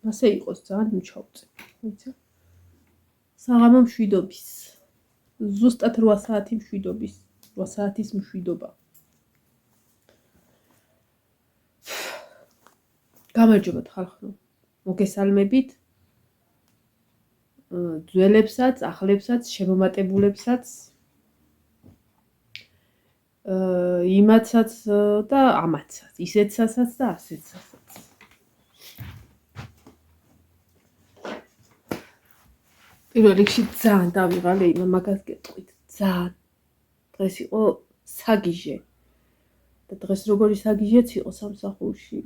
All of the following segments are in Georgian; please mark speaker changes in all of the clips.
Speaker 1: ასე იყოს ძალიან მჩაუწები, ვიცი? საღამო მშვიდობის. ზუსტად 8 საათი მშვიდობის, 8 საათის მშვიდობა. გამარჯობათ ხალხო. მოგესალმებით. ძველებსაც, ახლებსაც, შემომატებულებსაც. იმათსაც და ამათსაც, ისეთსაც და ასეთსაც. პირველ რიგში ძალიან დავიღალე იმ მაგას გეტყვით. ძალიან. დღეს იყო საგიჟე. და დღეს როგორი საგიჟეც იყო სამსახურში.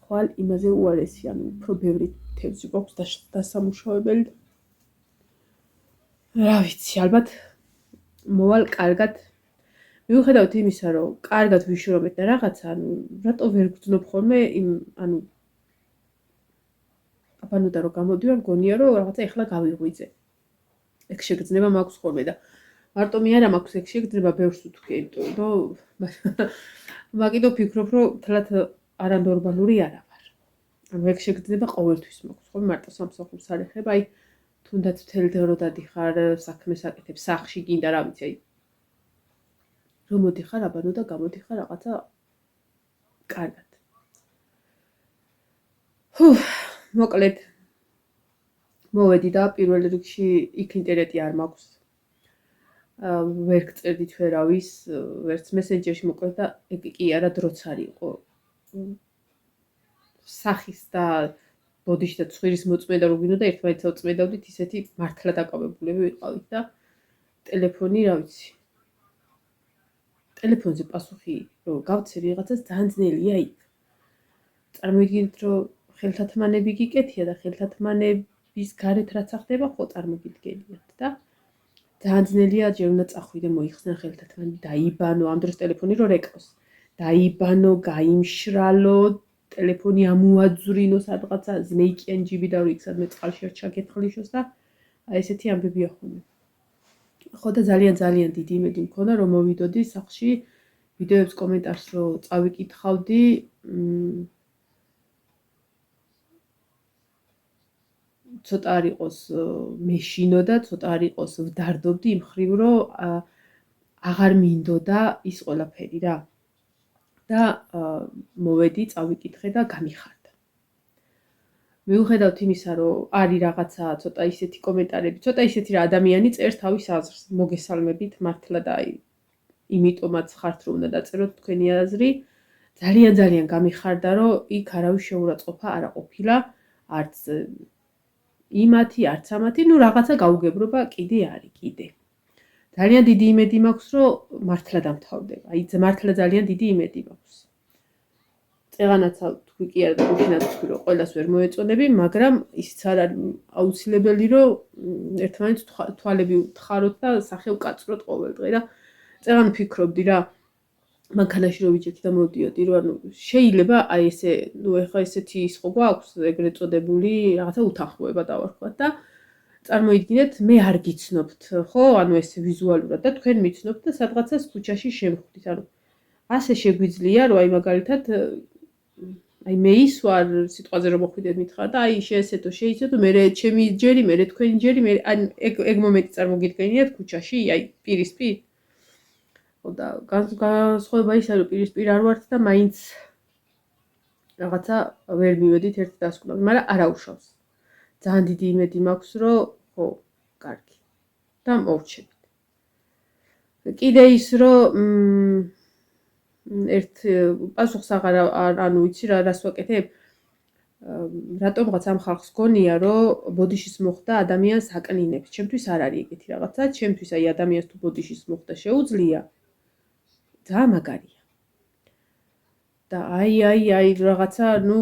Speaker 1: ხვალ იმაზე უარესი, ანუ უფრო ბევრი თევზი გვაქვს დასამუშავებელი. რა ვიცი, ალბათ მოვალ კარგად. მიუხედავად იმისა, რომ კარგად ვიშურობთ და რაღაცა, ანუ რატო ვერ გძნობ ხოლმე იმ, ანუ აბანოდა რომ გამოდივარ, მგონია რომ რაღაცა ეხლა გავიღვიძე. ეგ შეგრძნება მაქვს ხოლმე და მარტო მე არა მაქვს ეგ შეგრძნება, ბევრს ვთქვი, იმიტომ რომ მაგითო ვფიქრობ, რომ თლათ არანორმალური არა ვარ. ანუ ეგ შეგრძნება ყოველთვის მაქვს ხოლმე, მარტო სამსახურს არ ეხება, აი თუნდაც მთელ დრო დადიხარ, საქმეს აკეთებ, სახლში გინდა რა ვიცი, აი რომ მოდიხარ აბანო და გამოდიხარ რაღაცა კარგად. მოკლედ მოვედი და პირველ რიგში იქ ინტერნეტი არ მაქვს. ვერ გწერდით ვერავის, ვერც მესენჯერში მოკლედ და ეგ კი არა დროც არ იყო. სახის და ბოდიში და ცხვირის მოწმედა რო გინდოდა ერთმანეთს ავწმედავდით, ისეთი მართლა დაკავებულები ვიყავით და ტელეფონი, რა ვიცი. ტელეფონზე პასუხი რომ გავცე რაღაცას ძალიან ძნელია იქ. წარმოვიდგინეთ რომ ხელთათმანები გიკეთია და ხელთათმანების გარეთ რაც ახდება, ხო წარმოგიდგენიათ და ძალიან ძნელია ჯერ უნდა წახვიდე მოიხსნა ხელთათმანი, დაიბანო, ამ დროს ტელეფონი რო რეკავს. დაიბანო, გაიმშრალო, ტელეფონი ამოაძვრინო სადღაცა, ზნეიკიან ჯიბი და რო იქ სადმე წყალში არ ჩაგეთხლიშოს და აი ესეთი ამბებია ხოლმე. ხო და ძალიან დიდი იმედი მქონდა რომ მოვიდოდი სახლში ვიდეოებს კომენტარს რო წავიკითხავდი ცოტა არ იყოს მეშინო და ცოტა არ იყოს ვდარდობდი იმ ხრივ რომ აღარ მინდოდა ის ყველაფერი რა და მოვედი წავიკითხე და გამიხარდა. მიუხედავად იმისა, რომ არის რაღაცა ცოტა ისეთი კომენტარები, ცოტა ისეთი რა ადამიანი წერს თავის აზრს, მოგესალმებით მართლა და აი იმიტომაც ხართ რომ უნდა დაწეროთ თქვენი აზრი, ძალიან გამიხარდა, რომ იქ არავის შეურაცხყოფა არ ყოფილა, არც იმათი, არც ამათი, ნუ რაღაცა გაუგებრობა კიდე არის, კიდე. ძალიან დიდი იმედი მაქვს, რომ მართლა დამთავრდება. აი მართლა ძალიან დიდი იმედი მაქვს. წეღანაცა თქვი კი არა და გუშინაც თქვი რომ ყველას ვერ მოეწონები, მაგრამ ისიც არ არის აუცილებელი რომ ერთმანეთს თვალები ვთხაროთ და სახე ვკაცროთ ყოველდღე და წეღან ვფიქრობდი რა მანქანაში რომ ვიჭერდი და მოვდიოდი რომ ანუ შეიძლება აი ესე ნუ ეხლა ესეთი ის ხო გვაქვს ეგრეთ წოდებული რაღაცა უთანხმოება დავარქვათ და წარმოიდგინეთ მე არ გიცნობთ ხო ანუ ეს ვიზუალურად და თქვენ მიცნობთ და სადღაცას ქუჩაში შევხვდით ანუ ასე შეგვიძლია რომ აი მაგალითად აი მე ის ვარ სიტყვაზე რომ მოხვიდეთ მითხრა და აი შეესეთო შეიცოდო მე ჩემი ჯერი მე თქვენი ჯერი მე ან ეგ მომენტი წარმოგიდგენიათ ქუჩაში აი პირისპირ ხო და განსხვავება ისაა რომ პირისპირ არ ვართ და მაინც რაღაცა ვერ მივედით ერთ დასკვნად მაგრამ არა უშავს ძალიან დიდი იმედი მაქვს რომ ხო კარგი და მოვჩებით კიდე ის რომ ერთ პასუხს აღარ ანუ ვიცი რას ვაკეთებ რატომღაც ამ ხალხს გონია რომ ბოდიშის მოხდა ადამიანს აკნინებს ჩემთვის არ არის ეგეთი რაღაცა ჩემთვის აი ადამიანს თუ ბოდიშის მოხდა შეუძლია ძალიან მაგარია და აი რაღაცა ნუ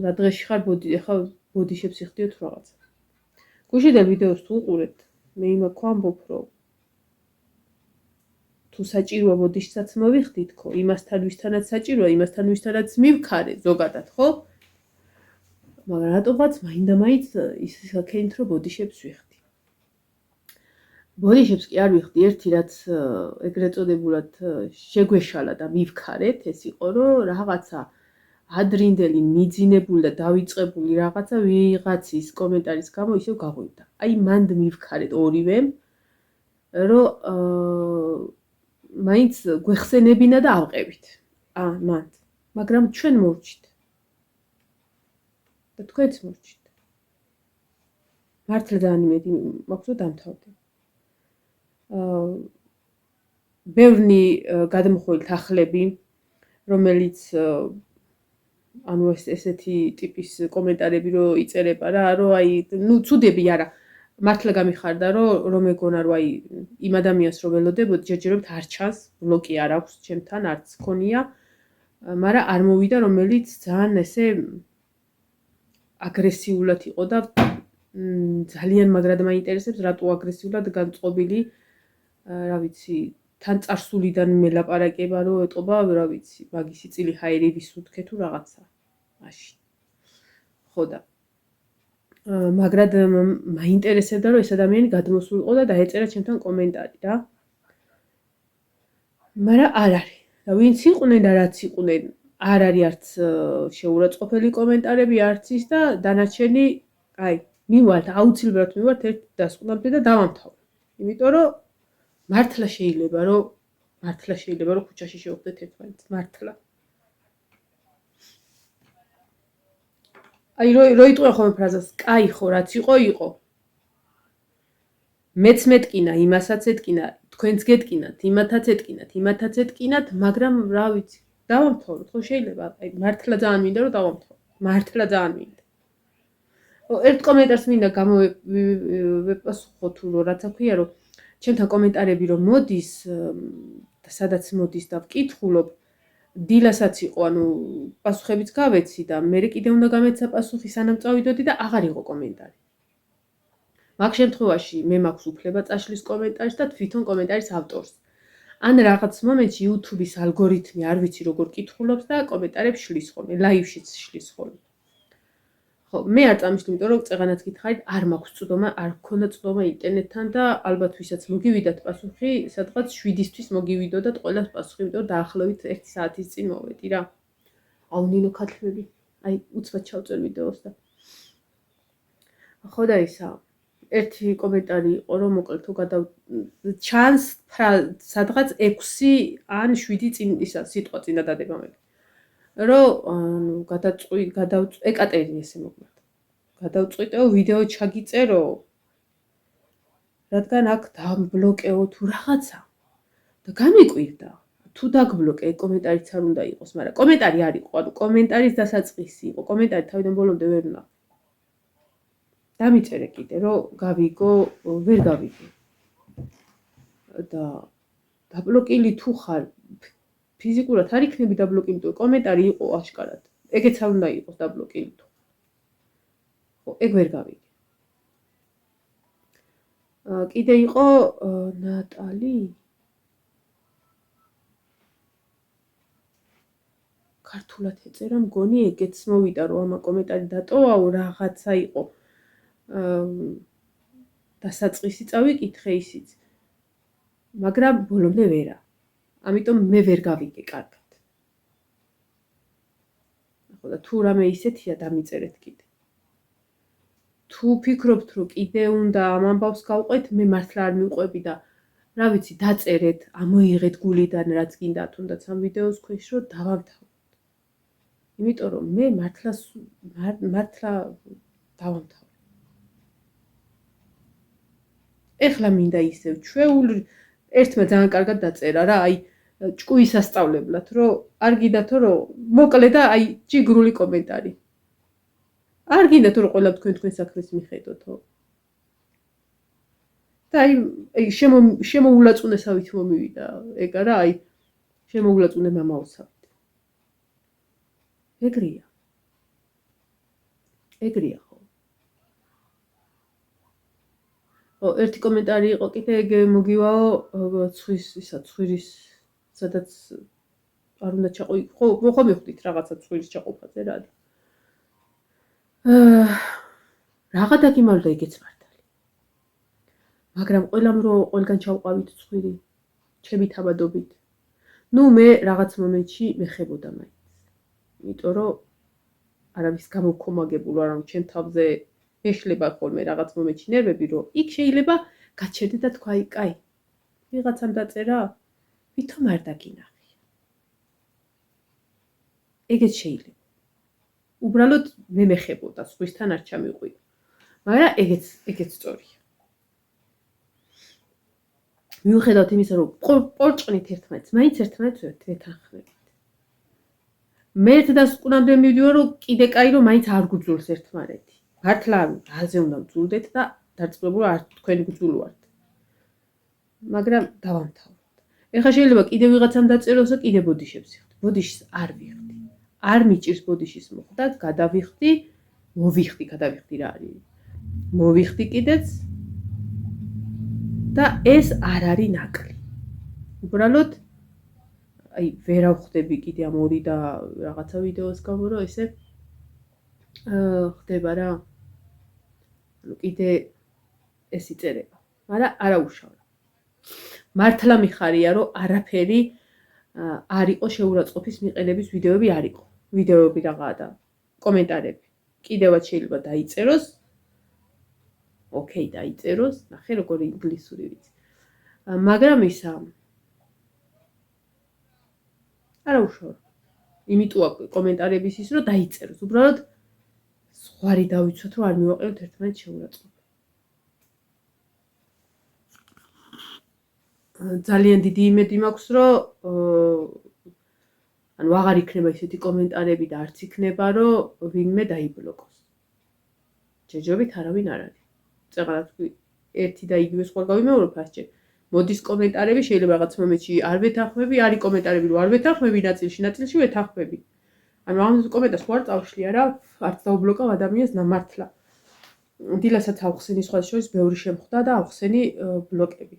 Speaker 1: რა დღეში ხარ ეხა ბოდიშებს იხდიოთ რაღაცა გუშინდელ ვიდეოს თუ უყურეთ მე იმაქ ვამბობ რომ თუ საჭიროა ბოდიშსაც მოვიხდით ხო იმასთან ვისთანაც საჭიროა იმასთან ვისთანაც მივქარე ზოგადად ხო მაგრამ რატომღაც მაინდა-მაინც ის აქენით რომ ბოდიშებს ვიხდი ბოდიშებს კი არ ვიხდი ერთი რაც ეგრეთ წოდებულად შეგვეშალა და მივქარეთ ეს იყო რომ რაღაცა ადრინდელი მიძინებული და დავიწყებული რაღაცა ვიღაცის კომენტარის გამო ისევ გაღვივდა. აი მანდ მივქარეთ ორივემ, რომ მაინც გვეხსენებინა და ავყევით. მანდ. მაგრამ ჩვენ მორჩით. და თქვენც მორჩით. მართლა ძალიან იმედი მაქვს, რომ დამთავრდება. ბევრი გადამხვრელი თახლები, რომელიც ანუ ესეთი ტიპის კომენტარები რო იწერება რა, რომ აი, ცუდები არა. მართლა გამიხარდა, რომ მეგონა რომ აი იმ ადამიანს რო ველოდებოდი, ჯერჯერობით არ ჩანს, ბლოკი არ აქვს ჩემთან, არც ქონია, მაგრამ არ მოვიდა, რომელიც ძალიან ესე აგრესიულად იყო და ძალიან მაგრად მაინტერესებს, რატო აგრესიულად განწყობილი, რა ვიცი, თან წარსულიდან მელაპარაკება, რომ ეტყობა, რა ვიცი, მაგისი წილი ჰაერივის უთქე თუ რაღაცა. მაშინ. ხო და მაგრად მაინტერესებდა, რომ ეს ადამიანი გადმოსულიყო და დაეწერა ჩემთან კომენტარი რა. მაგრამ არ არის. და ვინც იყვნენ და რაც იყვნენ, არ არის არც შეურაცხყოფელი კომენტარები, არც ის და დანარჩენი, აი, მივალთ, აუცილებლად მივალთ ერთ დასკვნამდე და დავამთავრე. იმიტომ რომ მართლა შეიძლება, რომ ქუჩაში შევხვდეთ ერთმანეთს, მართლა. აი, რო იტყვე ხოლმე ფრაზას, კაი ხო, რაც იყო, იყო. მეც მეტკინა, იმასაც ეტკინა, თქვენც გეტკინათ, იმათაც ეტკინათ, მაგრამ რა ვიცი, დავამთავროთ, ხო შეიძლება, აი, მართლა ძალიან მინდა, რომ დავამთავროთ. მართლა ძალიან მინდა. ერთ კომენტარს მინდა გამოვეპასუხო თუ რაცა ქვია, რომ ჩემთან კომენტარები რომ მოდის და სადაც მოდის და ვკითხულობ, დილასაც იყო, ანუ პასუხებიც გავეცი და მე კიდე უნდა გამეცა პასუხი, სანამ წავიდოდი და აღარ იყო კომენტარი. მაგ შემთხვევაში მე მაქვს უფლება წაშლის კომენტარს და თვითონ კომენტარის ავტორს. ან რაღაც მომენტში YouTube-ის ალგორითმი არ ვიცი როგორ კითხულობს და კომენტარებს შლის ხოლმე, ლაივშიც შლის ხოლმე. ხო, მე არ წამიშლი, იმიტომ რომ წეღანაც გითხარით, არ მაქვს წვდომა, არ მქონდა წვდომა ინტერნეტთან და ალბათ ვისაც მოგივიდათ პასუხი, სადღაც 7-ისთვის მოგივიდოდათ ყველას პასუხი, იმიტომ რომ დაახლოებით 1 საათის წინ მოვედი რა. აუ ნინო ქათმები, აი უცბად ჩავწერ ვიდეოს და. ხო და ისა, ერთი კომენტარი იყო, რომ მოკლედ თუ ჩანს სადღაც 6 ან 7 წინ ისა სიტყვა წინა დადება მე. რომ ეკატერინა ესე მოკლედ. გადავწყვიტეო ვიდეო ჩაგიწერო, რადგან აქ დამბლოკეო თუ რაღაცა. და გამიკვირდა. თუ დაგბლოკე, კომენტარიც არ უნდა იყოს, მაგრამ კომენტარი არ იყო, ანუ კომენტარის დასაწყისი იყო, კომენტარი თავიდან ბოლომდე ვერ ვნახე. დამიწერე კიდე, რომ გავიგო, ვერ გავიგე. და დაბლოკილი თუ ხარ, ფიზიკურად არ იქნები დაბლოკილი, თუ კომენტარი იყო აშკარად. ეგეც არ უნდა იყოს დაბლოკილი თუ. ხო, ეგ ვერ გავიგე. კიდე იყო ნატალი ქართულად ეწერა, მგონი ეგეც მოვიდა, რომ ამა კომენტარი დატოვაო, რაღაცა იყო. დასაწყისი წავიკითხე ისიც. მაგრამ ბოლომდე ვერა. ამიტომ მე ვერ გავიგე კარგად. ხო და თუ რამე ისეთია დამიწერეთ კიდე. თუ ფიქრობთ, რომ კიდე უნდა ამ ამბავს გავყვეთ, მე მართლა არ მივყვები და რა ვიცი, დაწერეთ, ამოიღეთ გულიდან რაც გინდა თუნდაც ამ ვიდეოს ქვეშ, რომ დავამთავროთ. იმიტომ რომ მე მართლა დავამთავრე. ეხლა მინდა ისევ ჩვეულ ერთმა ძალიან კარგად დაწერა რა, აი ჭკუის ასწავლებლად, რომ არ გინდათო რომ მოკლე და აი ჯიგრული კომენტარი. არ გინდათო რომ ყველა თქვენ საქმეს მიხედოთო. და აი შემოულაწუნესავით მომივიდა ეგა რა, აი შემოულაწუნე მამაოსავით. ეგრია. ეგრია ხო. ერთი კომენტარი იყო კიდე ეგ მოგივაო ცხვირის სადაც არ უნდა ჩაყო, ხო მივხვდით რაღაცა ცხვირის ჩაყოფაზე რა. რაღა დაგიმალდა ეგეც მართალი. მაგრამ ყველგან ჩავყავით ცხვირი, ჩემი თავადობით. ნუ მე რაღაც მომენტში მეხებოდა მაინც. იმიტომ რომ არავის გამოვქომაგებულ არ ამ ჩემ თავზე ეშლება ხოლმე რაღაც მომენტში ნერვები, რომ იქ შეიძლება გაჩერდე და თქვა, კაი, ვიღაცამ დაწერა, ვითომ არ დაგინახია. ეგეც შეიძლება. უბრალოდ მე მეხებოდა, სხვისთან არ ჩამიყვიო. მაგრამ ეგეც სწორია. მიუხედავად იმისა, რომ პორჭყნით ერთმანეთს, მაინც ერთმანეთს ვეთანხმებით. მე ერთდასკვნამდე მივდივარ, რომ კიდე კაი, რომ მაინც არ გუძულს ერთმანეთი. მართლა რაზე უნდა ვძულდეთ და დარწმუნებული არ თქვენი გძულვართ. მაგრამ დავამთავროთ. ეხლა შეიძლება კიდე ვიღაცამ დაწეროს და კიდე ბოდიშებს ვიხდი. ბოდიშს არ ვიხდი. არ მიჭირს ბოდიშის მოხდა, გადავიხდი, მოვიხდი, გადავიხდი რა არის. მოვიხდი კიდეც და ეს არ არის ნაკლი. უბრალოდ აი ვერავხდები კიდე ამ ორი და რაღაცა ვიდეოს გამო, რომ ესე ხდება რა. ანუ კიდე ეს იწერება. მაგრამ არა უშავო. მართლა მიხარია, რომ არაფერი არ იყო შეურაცხყოფის მიყენების ვიდეოები არ იყო. ვიდეოები რაღაცა და კომენტარები. კიდევაც შეიძლება დაიწეროს. ოკეი, დაიწეროს. ნახე როგორი ინგლისური ვიცი. მაგრამ ისა არა უშავო. იმიტომ კომენტარების ის რომ დაიწეროს. უბრალოდ სხვარი დავიცვათ, რომ არ მივაყენოთ ერთმანეთს შეურაცხყოფა. ძალიან დიდი იმედი მაქვს, რომ ანუ აღარ იქნება ისეთი კომენტარები და არც იქნება, რომ ვინმე დაიბლოკოს. ჯერჯერობით არავინ არ არის. წეღარად ერთი და იგივე სხვა გავიმეორებ ასჯერ. მოდის კომენტარები, შეიძლება რაღაც მომენტში არ ვეთანხმები, არის კომენტარები, რომ არ ვეთანხმები ნაწილში ვეთანხმები. ანუ ამ კომენტარს ხო არ წავშლი არა, არც დაუბლოკავ ადამიანს მართლა. დილასაც ავხსენი სხვა შორის ბევრი შემხვდა და ავხსენი ბლოკები.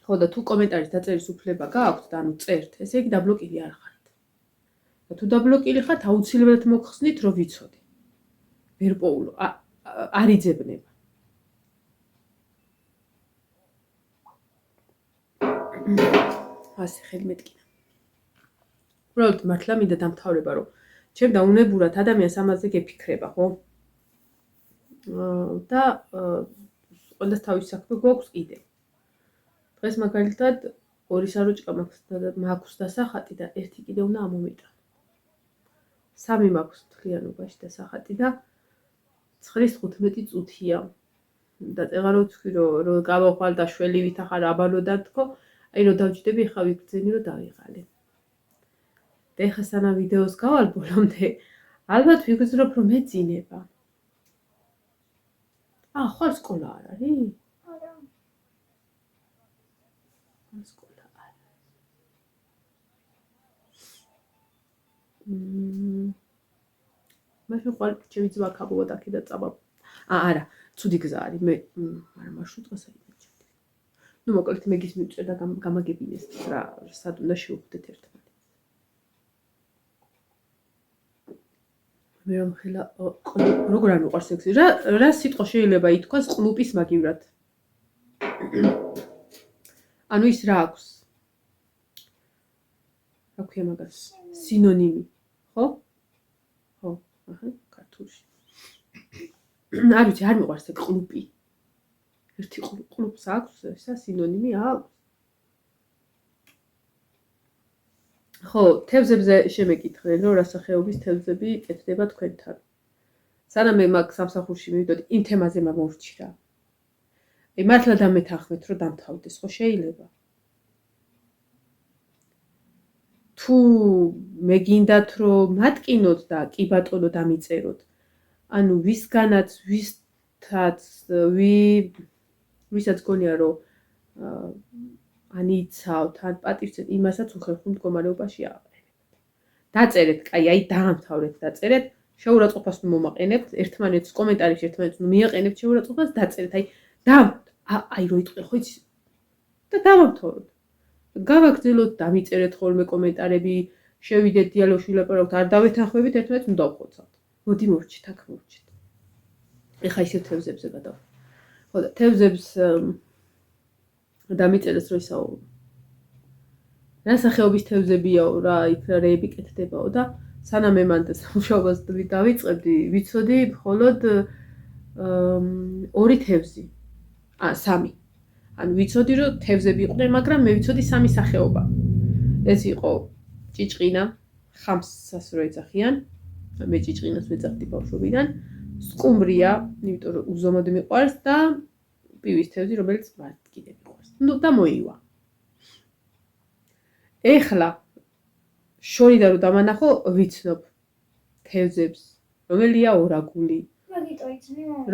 Speaker 1: ხო და თუ კომენტარის დაწერის უფლება გააქვთ და ანუ წერთ, ესე იგი დაბლოკილი არ ხართ. და თუ დაბლოკილი ხართ, აუცილებლად მოგხსნით, რომ ვიცოდე. ვერ პოულო, არ იძებნება. ასე ხელი მეტკინა. უბრალოდ მართლა მინდა დამთავრება, რომ ჩემ დაუნებურად ადამიანს ამაზე გეფიქრება, ხო? და ყველას თავის საქმე გვაქვს კიდე. დღეს მაგალითად ორი საროჭკა მაქვს დასახატი და ერთი კიდე უნდა ამომიტანო. 3 მაქვს მთლიანობაში დასახატი და 9:15 წუთია. და წეღარო თქვი რომ გავაყვალ და შველივით ახარ აბანო და თქო, აი რომ დავჭდები ხა ვიგრძენი რომ დავიღალე. და ეხა სანამ ვიდეოს გავალ ბოლომდე, ალბათ ვიგრძნობ რომ მეძინება. ხარ სკოლა არ არის? სკოლა არ არის. მაშინ ყვალ ჩემი ძმა ქაბობა და კიდე წაბა. არა, ცუდი გზა არის. მე არა მარშრუტყას აიმეჩი. ნუ მოკლედ მეგის მივწერ და გამაგებინეს რა სად უნდა შევხვდეთ ერთმანეთს. მე რომ ხელა როგორ არ მიყვარს ექსი რა სიტყვა შეიძლება ითქვას ყლუპის მაგივრად. ანუ ის რა აქვს? რა ქვია მაგას? სინონიმი, ხო? ხო, აჰა, ქართულში. არ ვიცი, არ მიყვარს ეგ ყლუპი. ერთი ყლუპს აქვს, ესა სინონიმი აქვს. ხო, თევზებზე შემეკითხნენ, რომ რა სახეობის თევზები კეთდება თქვენთან. სანამ მე მაგ სამსახურში მივიდოდი, იმ თემაზე მომვრჩი რა. აი მართლა დამეთანხმეთ, რომ დამთავრდეს, ხო შეიძლება? თუ მე გინდათ, რომ მატკინოთ და კი ბატონო დამიწეროთ, ანუ ვისგანაც, ვისაც გონია, რომ ანიცავთ, ან პატივცეთ, იმასაც უხერხულ მდგომარეობაში აყენებთ. დაწერეთ, კაი, აი დაამთავრეთ, დაწერეთ, შეურაცხყოფას მომაყენებთ, ერთმანეთს კომენტარებში ერთმანეთს მიაყენებთ შეურაცხყოფას, დაწერეთ, აი რო იტყვი ხო იცი და დავამთავროთ. გავაგრძელოთ, დამიწერეთ ხოლმე კომენტარები, შევიდეთ დიალოგში ვილაპარაკოთ, არ დავეთანხმებით, ერთმანეთს ნუ დავხოცავთ. მოდი მოვჭით, აქ მოვჭით. ეხა ისევ თევზებზე გადავ. ხო და თევზებს დამიწერეს რომ ისაო რა სახეობის თევზებიაო რა იქ რეები კეთდებაო და სანამ მე მან სამუშაობას დავიწყებდი ვიცოდი მხოლოდ 2 თევზი სამი ანუ ვიცოდი რომ თევზები იყვნენ მაგრამ მე ვიცოდი 3 სახეობა ეს იყო ჭიჭყინა ხამსას რო ეძახიან მე ჭიჭყინას ვეძახდი ბავშვობიდან სკუმბრია იმიტომ რომ უზომოდ მიყვარს და პივის თევზი რომელიც მათ კიდე მიყვარს ნუ და მოივა ეხლა შორიდან რომ დამანახო ვიცნობ თევზებს რომელია ორაგული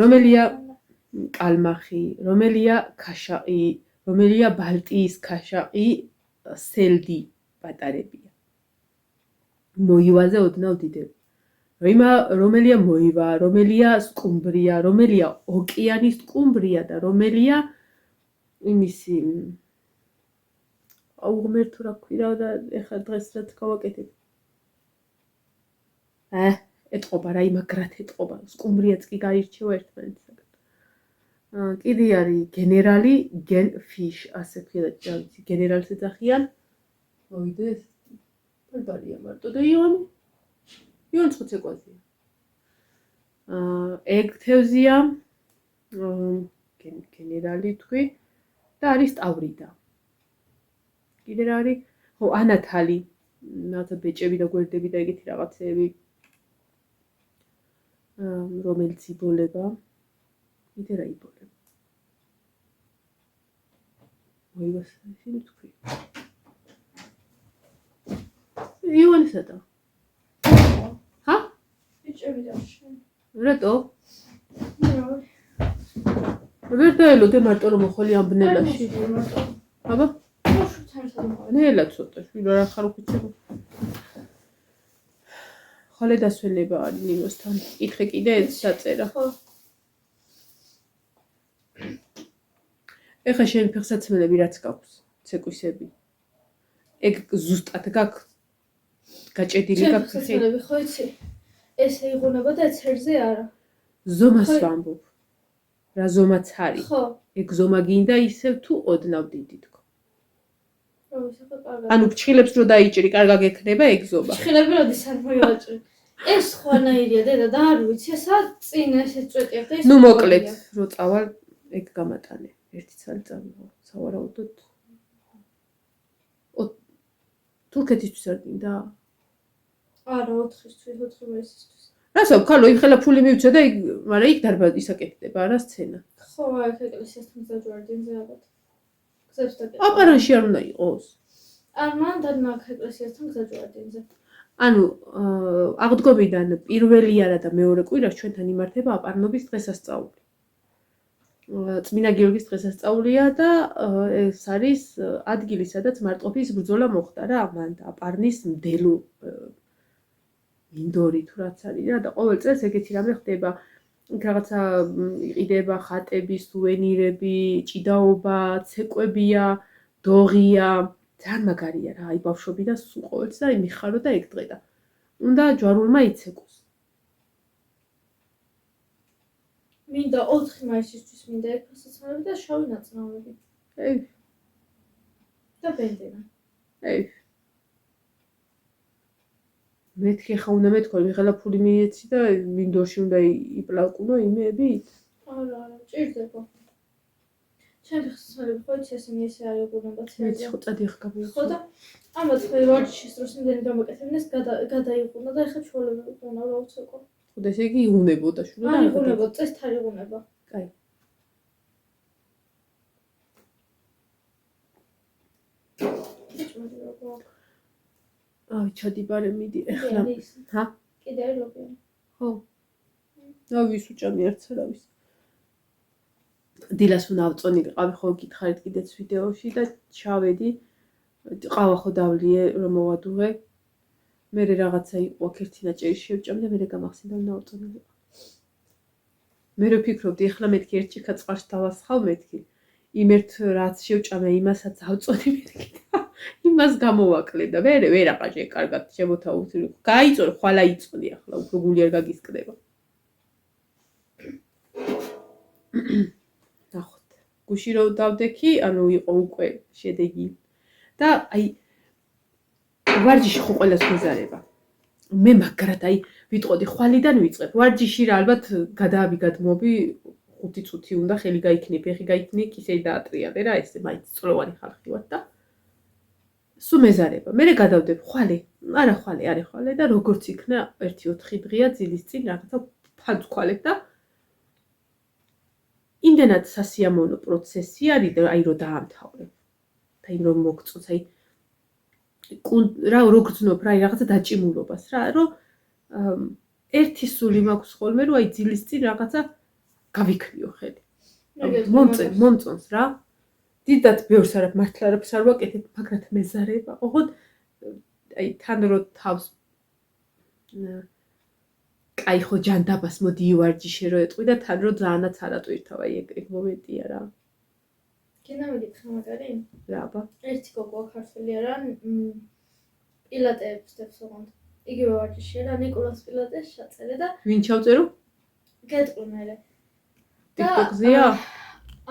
Speaker 1: რომელია კალმახი რომელია ქაშაყი რომელია ბალტიის ქაშაყი სელდი პატარებია მოივაზე ოდნავ დიდები რომელია მოივა რომელია სკუმბრია რომელია ოკეანის სკუმბრია და რომელია იმისი აუღმერთო რა ქვია და ეხლა დღეს რაც გავაკეთებ ეტყობა რა იმაგრად ეტყობა სკუმბრიაც კი გაირჩევა ერთმანეთსაგან კიდე არის გენერალი ფიშ ასე ქვია და ვიცი გენერალს ეძახიან მოვიდეს ბარბარია მარტო და იონი ცოცხეკვაზია ეგ თევზია გენერალი თქვი და არის ტავრიდა კიდე რა არის ხო ანათალი რაღაცა ბეჭები და გვერდები და ეგეთი რაღაცეები რომელიც იბოლება კიდე რა იბოლება მოივას ისინი თქვი იონისადა ჰა ბეჭები და რატო ვერ დაელოდე მარტო რომ მოხოლი ამ ბნელაში აბა ნელა ცოტა შვილო რა ხარ უქიცებ ხალე დასვენება არის ნიმოსთან კითხე კიდე დაწერა ხო ეხა შენ ფეხსაცმელები რაც გაქვს ცეკვისები ეგ ზუსტად გაქვს გაჭედილი გაქვს ფეხსაცმელები ხო იცი ესე იღუნება და ცერზე არა ზომას ვამბობ რა ზომაც არის ხო ეგ ზომა გინდა ისევ თუ ოდნავ დიდი თქო ანუ ფრჩხილებს რო დაიჭრი კარგად გექნება ეგ ზომა ფრჩხილები როდის არ მოიაჭრი ეს ხვანაირია დედა და არ ვიცი ესა წინ ესე წვეტია და ეს ნუ მოკლედ რო წავალ ეგ გამატანე ერთი ცალი წავიღო სავარაუდოდ თურქეთისთვის არ გინდა არა 4-ისთვის 4 მესისთვის რასო ქალო იმ ხელა ფული მივცე და მაგრამ იქ დარბაზ ისაკეთდება არა სცენა ხო აქ ეკლესიასთან დაჯვარდინზე ალბათ გზებს დაკეთება აპარანში არ უნდა იყოს არ მანდ მაგ ეკლესიასთან დაჯვარდინზე ანუ აღდგომიდან პირველი არა და მეორე კვირას ჩვენთან იმართება აპარნობის დღესასწაული წმინდა გიორგის დღესასწაულია და ეს არის ადგილი სადაც მარტყოფის ბრძოლა მოხდა რა მან აპარნის მდელო მინდორი თუ რაც არის რა და ყოველ წელს ეგეთი რამე ხდება იქ რაღაცა იყიდება ხატები სუვენირები ჭიდაობა ცეკვებია დოღია ძალიან მაგარია რა აი ბავშვობიდან სულ ყოველთვის და მიხარო და ეგ დღე და უნდა ჯვარულმა იცეკოს მინდა 4 მაისისთვის მინდა ფეხსაცმელები და შავი ნაწნავები ე და ბენდენა ე მეთქი ხა უნდა მეთქვა მიღალა ფული მიეცი და მინდორში უნდა იპლაკუნო იმეებით არა ჭირდება ჩემ ფეხსაცმელები ხო იცი ესენი ესე არის უბრალოდ ცერია ხო წადი ხა გავიწყო ხო და ამათ მე ვარჯიშის დროს იმდენი გამაკეთებინეს გადაიყუნა და ეხა ჩოლები უნდა რა უცეკო ხო და ესე იგი იღუნებოდა შვილო და იღუნებოდა წეს თარ იღუნება კაი აი ჩადი ბარე მიდი ეხლა ჰა კიდე არ ლობიანი ხო და ვის უჭამი არც არავის დილას უნდა ავწონილიყავი ხო გითხარით კიდეც ვიდეოში და ჩავედი ყავა ხო დავლიე რომ მოვადუღე მე რაღაცა იყო აქ ერთი ნაჭერი შევჭამი და მე გამახსენდა უნდა ავწონილიყავ მე რო ფიქრობდი ეხლა მეთქი ერთ ჭიქა წყარს დავასხავ მეთქი იმ ერთ რაც შევჭამე იმასაც ავწონი მეთქი იმას გამოვაკლე და ვერ აყაჭე კარგად შემოთავაზე გაიწორე ხვალა იწონი ახლა უფრო გული არ გაგისკდება ნახოთ გუში რო დავდექი ანუ იყო უკვე შედეგი და აი ვარჯიში ხო ყველას მეზარება. მე მაგრად აი ვიტყოდი ხვალიდან ვიწყებ. ვარჯიში რა ალბათ გადაავიგად მომი 5 წუთი უნდა ხელი გაიქნი, ფეხი გაიქნი, კისერი დაატრიალე რა ესე მაინც წლოვანი ხალხი ვარ და სულ მეზარება. მე გადავდებ ხვალე, არა ხვალე და როგორც იქნა 1-4 დღეა ძილის წინ რაღაცა ფანცქვალებ და იმდენად სასიამოვნო პროცესი არის და აი რო დაამთავრებ. და იმ რომ მოგწონს აი რა როგრძნობ რა რაღაცა დაჭიმულობას რა რომ ერთი სული მაქვს ხოლმე რომ აი ძილის წინ რაღაცა გავიქნიო ხელი. მომწონს რა. დიდად ბევრს არა მართლა არაფერს არ ვაკეთებ, მაგრამ მეზარება. ოღონდ აი თან რო თავს კაი ხო ჯანდაბას მოდი ივარჯიშე რო ეტყვი და თან რო ძალიანაც არ ატვირთავ აი ეგ მომენტია რა.
Speaker 2: კენა მიგითხა მაგარი?
Speaker 1: რა აბა.
Speaker 2: ერთი გოგო ქართველი არა, პილატეებს დებს ოღონდ. იგივე ვარჯიშია რა, ნიკოლას პილატეს ჩაწერე და
Speaker 1: ვინ ჩავწერო?
Speaker 2: გეტყვი მერე.
Speaker 1: TikTok-ზეა?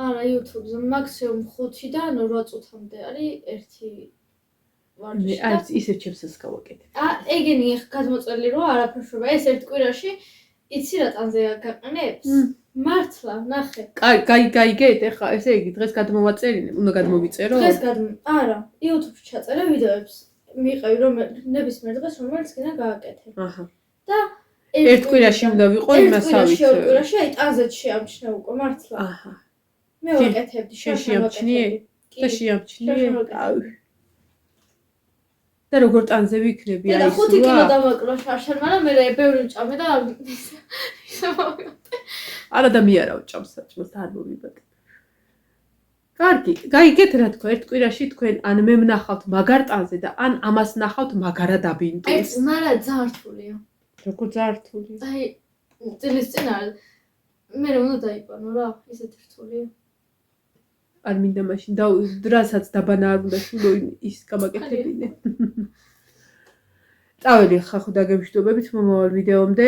Speaker 2: არა, YouTube-ზე მაქსიმუმ 5-დან 8 წუთამდე არის ერთი ვარჯიში.
Speaker 1: მე არც ისე ჩემსაც გავაკეთებ.
Speaker 2: ეგენი გადმოწერილი რო არაფერს რობა, ეს ერთ კვირაში იცი რა ტანზე გაყენებს? მართლა, ნახე.
Speaker 1: გაიგეთ ეხა ესე იგი დღეს გადმოვაწერინე, უნდა გადმოვიწერო?
Speaker 2: დღეს არა, YouTube-ში ჩაწერე ვიდეოებს. მიყევი რომ ნებისმიერ დღეს რომელიც კიდე გააკეთე.
Speaker 1: აჰა.
Speaker 2: და
Speaker 1: ერთ კვირაში უნდა ვიყო იმასავით.
Speaker 2: ერთ კვირაში აი ტანზეც შეამჩნე უკვე მართლა.
Speaker 1: აჰა.
Speaker 2: მე ვაკეთებდი
Speaker 1: შეამჩნიე? და შეამჩნიე? ავი. და როგორ ტანზე ვიქნები
Speaker 2: აი ეს 5 კილო დამაკრო შარშან, მაგრამ მე ბევრი მჭამე და ისე მოვიგე.
Speaker 1: არა და მე არა ვჭამს საჭმელს არ მომიბადე. კარგი, გაიგეთ რა თქვა, ერთ კვირაში თქვენ ან მე ვნახავთ მაგარ ტანზე და ან ამას ვნახავთ მაგარა დაბინტოს.
Speaker 2: აი, მაგრამ ძალიან რთულია.
Speaker 1: როგორ ძალიან რთულია?
Speaker 2: აი, წილის წინ არის. მე რა უნდა დაიბანო რა, ისეთ რთულია.
Speaker 1: არ მინდა მაშინ და რასაც დაბანა არ უნდა შულო ის გამაკეთებინე. წავედი ხახო დაგემშვიდობებით მომავალ ვიდეომდე.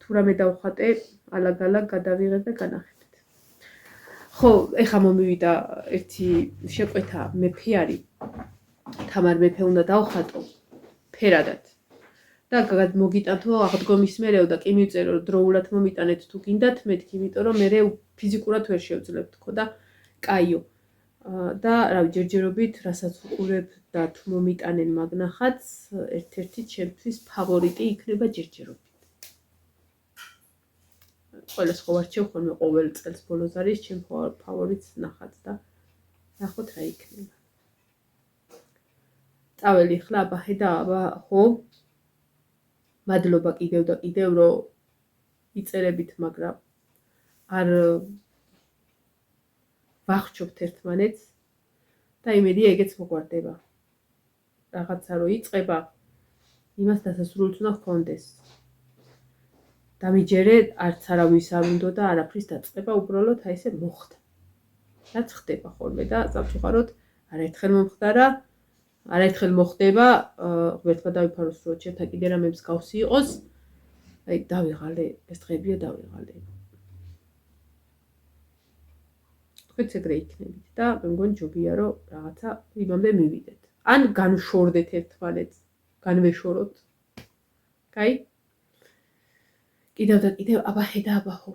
Speaker 1: თუ რამე დავხატე, ალაგ-ალაგ გადავიღებ და განახეთეთ. ხო, ეხა მომივიდა ერთი შეკვეთა მეფე არის. თამარ მეფე უნდა დავხატო ფერადად. და მოგიტანთო აღდგომის მერეო და კი მივწერო დროულად მომიტანეთ თუ გინდათ მეთქი, იმიტომ რომ მე ფიზიკურად ვერ შევძლებთ ხო და კაიო. და რავი ჯერჯერობით რასაც უყურებ და თუ მომიტანენ მაგნახაც ერთ-ერთი ჩემთვის ფავორიტი იქნება ჯერჯერობით. ყველას ხო ვარჩევ ხოლმე ყოველ წელს ბოლოს არის ჩემ ფავორიტს ნახაც და ნახოთ რა იქნება. წაველი ხლა აბა ხედა აბა ხო მადლობა კიდევ და კიდევ რომ იწერებით, მაგრამ არ ვახჩობთ ერთმანეთს და იმედია ეგეც მოგვარდება. რაღაცა რო იწყება, იმას დასასრულიც უნდა ჰქონდეს. დამიჯერე არც არავის არ უნდა და არაფრის დაწყება, უბრალოდ აი ესე მოხდა. რაც ხდება ხოლმე და სამწუხაროდ არაერთხელ მომხდარა, არაერთხელ მოხდება, ღმერთმა დავიფაროს რომ ჩემთან კიდე რამე მსგავსი იყოს. აი დავიღალე, ეს დღეებია დავიღალე. თქვენც ეგრე იქნებით და მე მგონი ჯობია რომ რაღაცა იმამდე მივიდეთ. ან განვშორდეთ ერთმანეთს, განვეშოროთ. კაი? კიდევ და კიდევ აბა ხედა აბა ხო